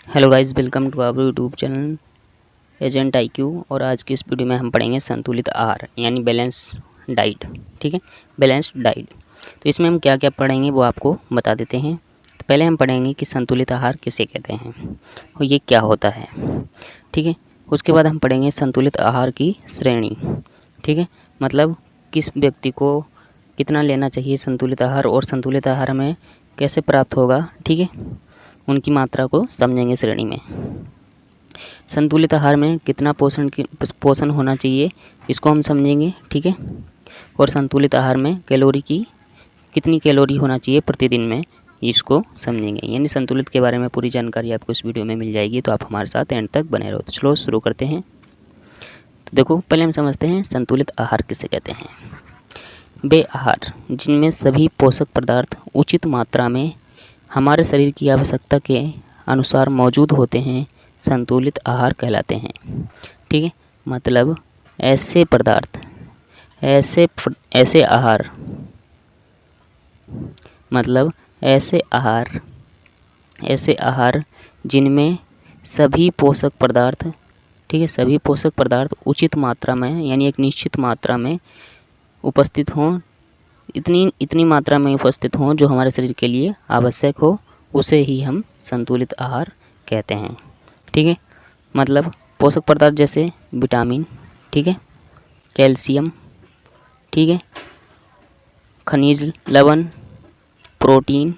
Hello guys, welcome to our YouTube channel agent IQ. और आज की इस वीडियो में हम पढ़ेंगे संतुलित आहार यानी बैलेंस डाइट। ठीक है, बैलेंस्ड डाइट। तो इसमें हम क्या क्या पढ़ेंगे वो आपको बता देते हैं। तो पहले हम पढ़ेंगे कि संतुलित आहार किसे कहते हैं और ये क्या होता है। ठीक है, उसके बाद हम पढ़ेंगे संतुलित आहार की श्रेणी। ठीक है, मतलब किस व्यक्ति को कितना लेना चाहिए संतुलित आहार और संतुलित आहार में कैसे प्राप्त होगा। ठीक है, उनकी मात्रा को समझेंगे श्रेणी में। संतुलित आहार में कितना पोषण होना चाहिए इसको हम समझेंगे। ठीक है, और संतुलित आहार में कैलोरी की कितनी कैलोरी होना चाहिए प्रतिदिन में इसको समझेंगे। यानी संतुलित के बारे में पूरी जानकारी आपको इस वीडियो में मिल जाएगी, तो आप हमारे साथ एंड तक बने रहो। तो चलो शुरू करते हैं। तो देखो, पहले हम समझते हैं संतुलित आहार किसे कहते हैं। वे आहार जिनमें सभी पोषक पदार्थ उचित मात्रा में हमारे शरीर की आवश्यकता के अनुसार मौजूद होते हैं संतुलित आहार कहलाते हैं। ठीक है, मतलब ऐसे पदार्थ ऐसे आहार मतलब ऐसे आहार जिनमें सभी पोषक पदार्थ, ठीक है, सभी पोषक पदार्थ उचित मात्रा में यानी एक निश्चित मात्रा में उपस्थित हों, इतनी मात्रा में उपस्थित हों जो हमारे शरीर के लिए आवश्यक हो, उसे ही हम संतुलित आहार कहते हैं। ठीक है, मतलब पोषक पदार्थ जैसे विटामिन, ठीक है, कैल्शियम, ठीक है, खनिज लवण, प्रोटीन,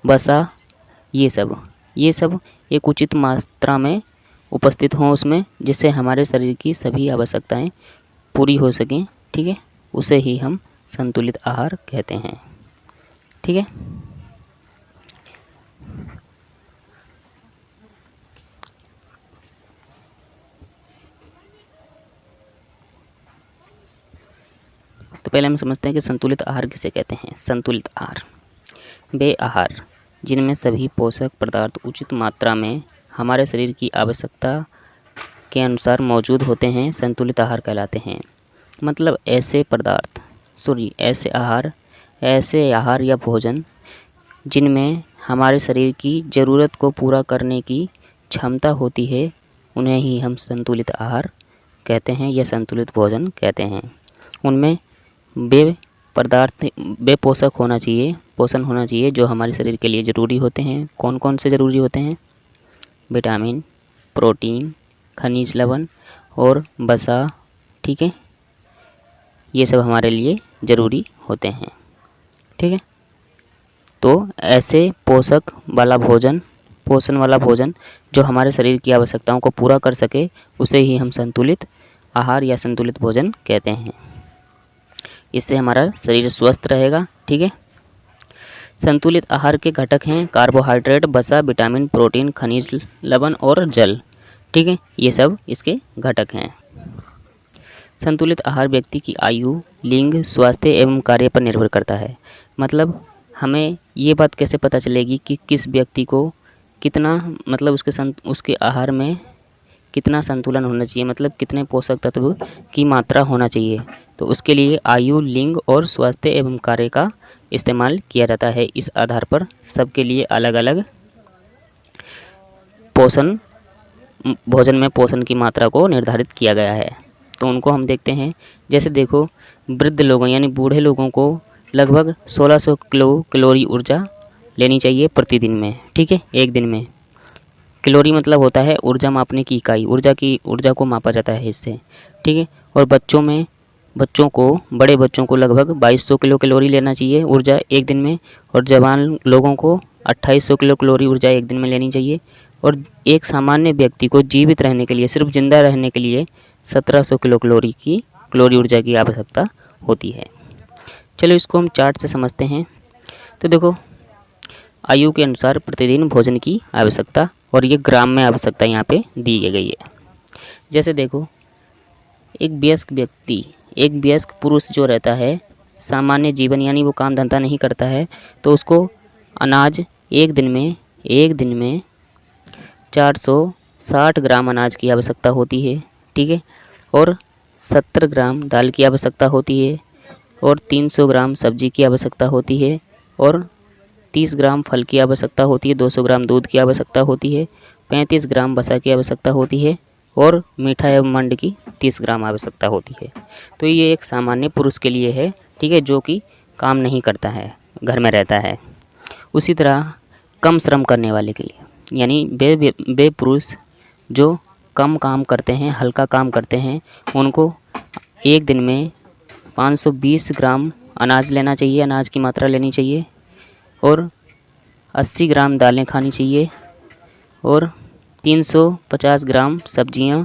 वसा, ये सब एक उचित मात्रा में उपस्थित हों उसमें, जिससे हमारे शरीर की सभी आवश्यकताएं पूरी हो सकें। ठीक है, उसे ही हम संतुलित आहार कहते हैं। ठीक है, तो पहले हम समझते हैं कि संतुलित आहार किसे कहते हैं। संतुलित आहार वे आहार जिनमें सभी पोषक पदार्थ उचित मात्रा में हमारे शरीर की आवश्यकता के अनुसार मौजूद होते हैं संतुलित आहार कहलाते हैं। मतलब ऐसे आहार या भोजन जिनमें हमारे शरीर की ज़रूरत को पूरा करने की क्षमता होती है, उन्हें ही हम संतुलित आहार कहते हैं या संतुलित भोजन कहते हैं। उनमें वे पोषण होना चाहिए जो हमारे शरीर के लिए ज़रूरी होते हैं। कौन कौन से ज़रूरी होते हैं? विटामिन, प्रोटीन, खनिज लवण और वसा। ठीक है, ये सब हमारे लिए ज़रूरी होते हैं। ठीक है, तो ऐसे पोषण वाला भोजन जो हमारे शरीर की आवश्यकताओं को पूरा कर सके, उसे ही हम संतुलित आहार या संतुलित भोजन कहते हैं। इससे हमारा शरीर स्वस्थ रहेगा। ठीक है, संतुलित आहार के घटक हैं कार्बोहाइड्रेट, वसा, विटामिन, प्रोटीन, खनिज लवण और जल। ठीक है, ये सब इसके घटक हैं। संतुलित आहार व्यक्ति की आयु, लिंग, स्वास्थ्य एवं कार्य पर निर्भर करता है। मतलब हमें ये बात कैसे पता चलेगी कि किस व्यक्ति को कितना, मतलब उसके आहार में कितना संतुलन होना चाहिए, मतलब कितने पोषक तत्व की मात्रा होना चाहिए। तो उसके लिए आयु, लिंग और स्वास्थ्य एवं कार्य का इस्तेमाल किया जाता है। इस आधार पर सबके लिए अलग अलग भोजन में पोषण की मात्रा को निर्धारित किया गया है। तो उनको हम देखते हैं। जैसे देखो, वृद्ध लोगों यानी बूढ़े लोगों को लगभग 1600 कैलोरी ऊर्जा लेनी चाहिए प्रतिदिन में। ठीक है, एक दिन में। कैलोरी मतलब होता है ऊर्जा मापने की इकाई, ऊर्जा को मापा जाता है इससे। ठीक है, और बड़े बच्चों को लगभग 2200 किलो कैलोरी लेना चाहिए ऊर्जा एक दिन में, और जवान लोगों को 2800 किलो कैलोरी ऊर्जा एक दिन में लेनी चाहिए। और एक सामान्य व्यक्ति को जीवित रहने के लिए, सिर्फ जिंदा रहने के लिए 1700 किलो कैलोरी ऊर्जा की आवश्यकता होती है। चलो इसको हम चार्ट से समझते हैं। तो देखो, आयु के अनुसार प्रतिदिन भोजन की आवश्यकता, और ये ग्राम में आवश्यकता यहाँ पे दी गई है। जैसे देखो, एक वयस्क पुरुष जो रहता है, सामान्य जीवन यानी वो काम धंधा नहीं करता है, तो उसको अनाज एक दिन में 460 ग्राम अनाज की आवश्यकता होती है। ठीक है, और 70 ग्राम दाल की आवश्यकता होती है, और 300 ग्राम सब्जी की आवश्यकता होती है, और 30 ग्राम फल की आवश्यकता होती है, 200 ग्राम दूध की आवश्यकता होती है, 35 ग्राम वसा की आवश्यकता होती है और मीठा एवं मंड की 30 ग्राम आवश्यकता होती है। तो ये एक सामान्य पुरुष के लिए है, ठीक है, जो कि काम नहीं करता है, घर में रहता है। उसी तरह कम श्रम करने वाले के लिए, यानी वे पुरुष जो कम काम करते हैं, हल्का काम करते हैं, उनको एक दिन में 520 ग्राम अनाज लेना चाहिए, अनाज की मात्रा लेनी चाहिए, और 80 ग्राम दालें खानी चाहिए, और 350 ग्राम सब्जियां,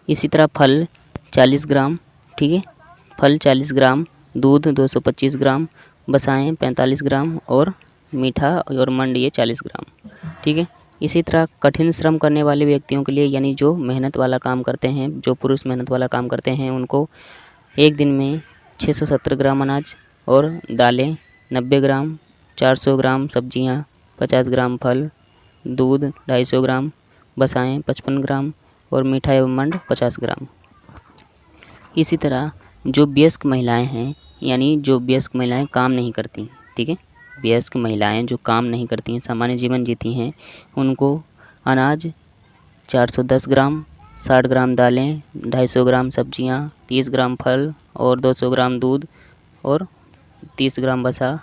इसी तरह फल 40 ग्राम, ठीक है, फल 40 ग्राम, दूध 225 ग्राम, वसाएँ 45 ग्राम और मीठा और मंड ये 40 ग्राम, ठीक है। इसी तरह कठिन श्रम करने वाले व्यक्तियों के लिए, यानी जो मेहनत वाला काम करते हैं, जो पुरुष मेहनत वाला काम करते हैं, उनको एक दिन में 670 ग्राम अनाज और दालें 90 ग्राम, 400 ग्राम सब्जियां, 50 ग्राम फल, दूध 250 ग्राम, वसाएँ 55 ग्राम और मीठा एवं मंड 50 ग्राम। इसी तरह जो वयस्क महिलाएं हैं, यानी जो वयस्क महिलाएं काम नहीं करती, ठीक है, वयस्क महिलाएं जो काम नहीं करती हैं, सामान्य जीवन जीती हैं, उनको अनाज 410 ग्राम, 60 ग्राम दालें, 250 ग्राम सब्जियां, 30 ग्राम फल और 200 ग्राम दूध और 30 ग्राम वसा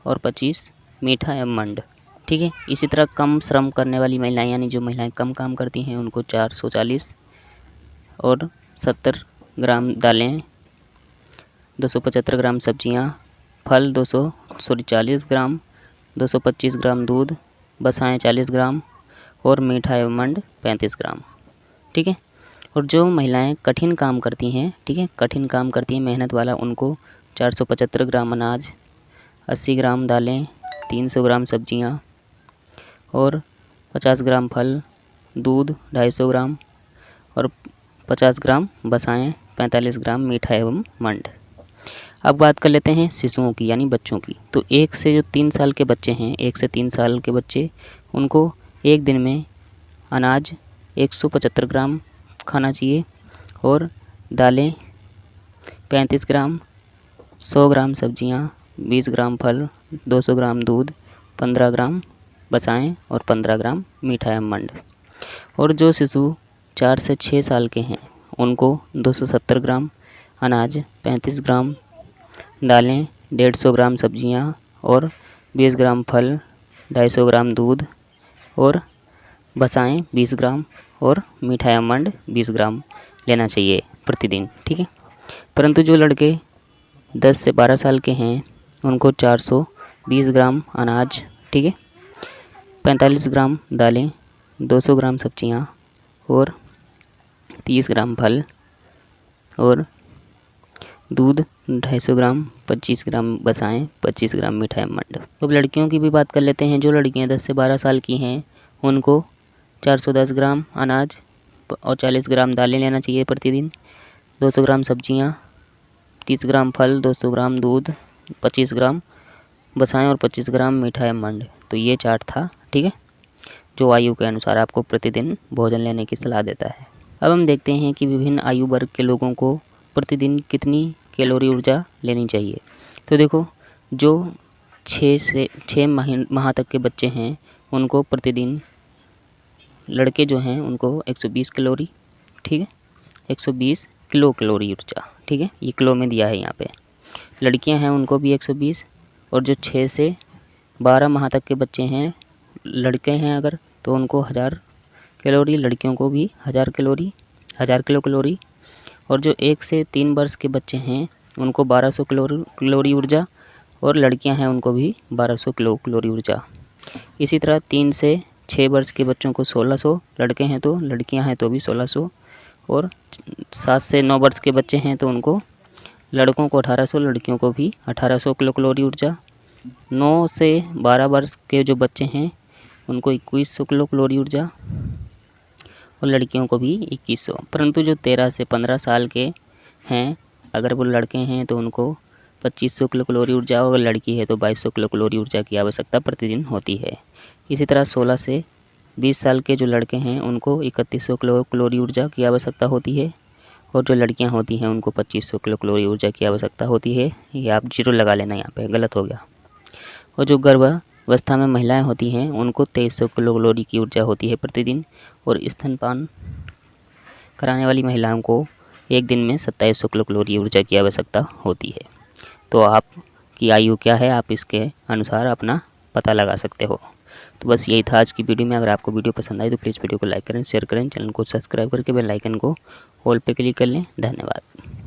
और 25 मीठा एवं मंड, ठीक है। इसी तरह कम श्रम करने वाली महिलाएं, यानी जो महिलाएं कम काम करती हैं, उनको 440 और 70 ग्राम दालें, 275 ग्राम सब्जियां, फल 40 ग्राम, 225 ग्राम दूध, वसाएँ 40 ग्राम और मीठा एवं मंड 35 ग्राम, ठीक है। और जो महिलाएं कठिन काम करती हैं, ठीक है, कठिन काम करती हैं, मेहनत वाला, उनको 475 ग्राम अनाज, 80 ग्राम दालें, 300 ग्राम सब्जियां और 50 ग्राम फल, दूध 250 ग्राम और 50 ग्राम वसाएँ, 45 ग्राम मीठा एवं मंड। अब बात कर लेते हैं शिशुओं की, यानी बच्चों की। तो 1 से जो 3 साल के बच्चे हैं, 1 से 3 साल के बच्चे, उनको एक दिन में अनाज 175 ग्राम खाना चाहिए और दालें 35 ग्राम, 100 ग्राम सब्जियां, 20 ग्राम फल, 200 ग्राम दूध, 15 ग्राम वसाएँ और 15 ग्राम मीठा एवं मंड। और जो शिशु 4 से 6 साल के हैं, उनको 270 ग्राम अनाज, 35 ग्राम दालें, 150 ग्राम सब्जियां और 20 ग्राम फल, 250 ग्राम दूध और वसाएँ 20 ग्राम और मीठा एवं मंड 20 ग्राम लेना चाहिए प्रतिदिन, ठीक है। परंतु जो लड़के 10 से 12 साल के हैं, उनको 420 ग्राम अनाज, ठीक है, 45 ग्राम दालें, 200 ग्राम सब्जियां और 30 ग्राम फल और दूध 250 ग्राम, 25 ग्राम वसाएँ, 25 ग्राम मीठा एवं मंड। अब लड़कियों की भी बात कर लेते हैं। जो लड़कियां 10 से 12 साल की हैं, उनको 410 ग्राम अनाज और 40 ग्राम दालें लेना चाहिए प्रतिदिन, 200 ग्राम सब्जियां, 30 ग्राम फल, 200 ग्राम दूध, 25 ग्राम वसाएँ और 25 ग्राम मिठाई एवं मंड। तो ये चार्ट था, ठीक है, जो आयु के अनुसार आपको प्रतिदिन भोजन लेने की सलाह देता है। अब हम देखते हैं कि विभिन्न आयु वर्ग के लोगों को प्रतिदिन कितनी कैलोरी ऊर्जा लेनी चाहिए। तो देखो, जो 6 माह तक के बच्चे हैं, उनको प्रतिदिन, लड़के जो हैं उनको 120 कैलोरी, ठीक है, 120 किलो कैलोरी ऊर्जा, ठीक है, ये किलो में दिया है यहाँ पे। लड़कियां हैं उनको भी 120, और जो 6 से 12 माह तक के बच्चे हैं, लड़के हैं अगर, तो उनको 1000 कैलोरी, लड़कियों को भी 1000 किलो कैलोरी। और जो 1 से 3 वर्ष के बच्चे हैं, उनको 1200 कैलोरी ऊर्जा, और लड़कियां हैं उनको भी 1200 किलो कैलोरी ऊर्जा। इसी तरह 3 से 6 वर्ष के बच्चों को 1600, लड़के हैं तो, लड़कियां हैं तो भी 1600, और 7 से 9 वर्ष के बच्चे हैं तो उनको, लड़कों को 1800, लड़कियों को भी 1800 किलो कैलोरी ऊर्जा। 9 से 12 वर्ष के जो बच्चे हैं, उनको 2100 किलो कैलोरी ऊर्जा, और लड़कियों को भी 2100। परंतु जो 13 से 15 साल के हैं, अगर वो लड़के हैं तो उनको 2500 किलो कैलोरी ऊर्जा, और अगर लड़की है तो 2200 किलो कैलोरी ऊर्जा की आवश्यकता प्रतिदिन होती है। इसी तरह 16 से 20 साल के जो लड़के हैं, उनको 3100 किलो कैलोरी ऊर्जा की आवश्यकता होती है, और जो लड़कियां होती हैं उनको 2500 किलो कैलोरी ऊर्जा की आवश्यकता होती है। ये आप 0 लगा लेना, यहाँ पे गलत हो गया। और जो गर्भावस्था में महिलाएं होती हैं उनको 2300 किलोकैलोरी की ऊर्जा होती है प्रतिदिन, और स्तनपान कराने वाली महिलाओं को एक दिन में 2700 किलोकैलोरी ऊर्जा की आवश्यकता होती है। तो आपकी आयु क्या है, आप इसके अनुसार अपना पता लगा सकते हो। तो बस यही था आज की वीडियो में। अगर आपको वीडियो पसंद आई तो प्लीज़ वीडियो को लाइक करें, शेयर करें, चैनल को सब्सक्राइब करके बेल आइकन को ऑल पे क्लिक कर लें। धन्यवाद।